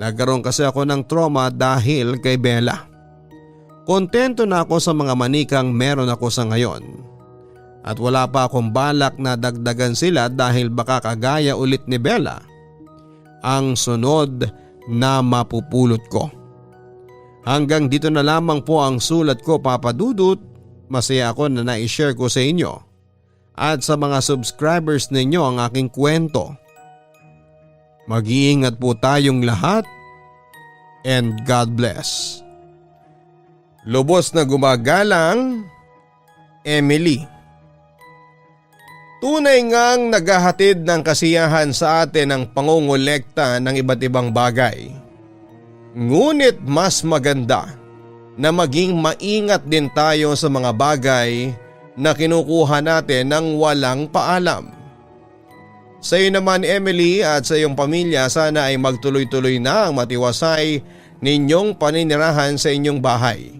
Nagkaroon kasi ako ng trauma dahil kay Bella. Kontento na ako sa mga manikang meron ako sa ngayon. At wala pa akong balak na dagdagan sila dahil baka kagaya ulit ni Bella ang sunod na mapupulot ko. Hanggang dito na lamang po ang sulat ko, Papa Dudut. Masaya ako na na-share ko sa inyo at sa mga subscribers ninyo ang aking kwento. Mag-iingat po tayong lahat and God bless. Lubos na gumagalang, Emily. Tunay ngang naghahatid ng kasiyahan sa atin ang pangongolekta ng iba't ibang bagay. Ngunit mas maganda na maging maingat din tayo sa mga bagay na kinukuha natin ng walang paalam. Sa iyo naman, Emily, at sa iyong pamilya, sana ay magtuloy-tuloy na ang matiwasay ninyong paninirahan sa inyong bahay.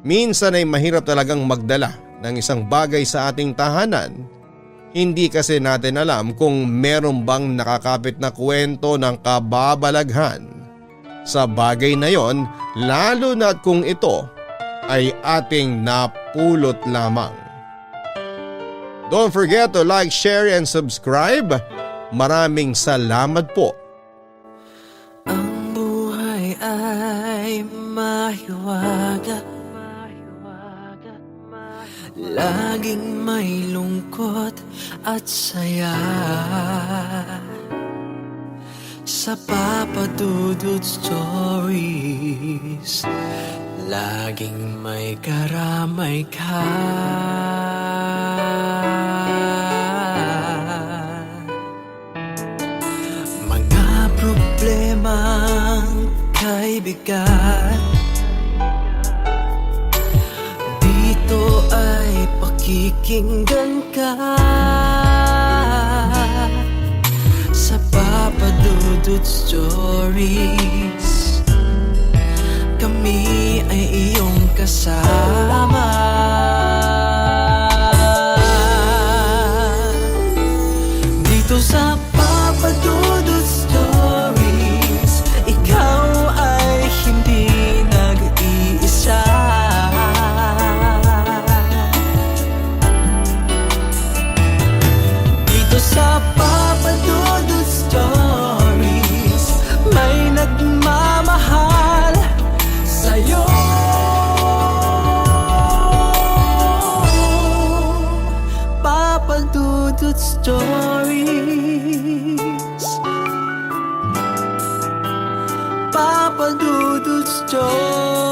Minsan ay mahirap talagang magdala ng isang bagay sa ating tahanan. Hindi kasi natin alam kung meron bang nakakapit na kwento ng kababalaghan sa bagay na yon, lalo na kung ito ay ating napulot lamang. Don't forget to like, share, and subscribe. Maraming salamat po. Ang buhay ay mahiwaga, laging may lungkot at saya. Sa Papa Dudut Stories, laging may karamay ka. Mga problemang kaibigan, dito ay pakikinggan ka. Sa Papa Dudut Stories, kami ay iyong kasama. Dito sa Papa Dudut Stories, ikaw ay hindi nag-iisa. Dito sa Papa Dudut Stories, may nagmamahal sa'yo. Papa Dudut Stories, Papa Dudut Stories.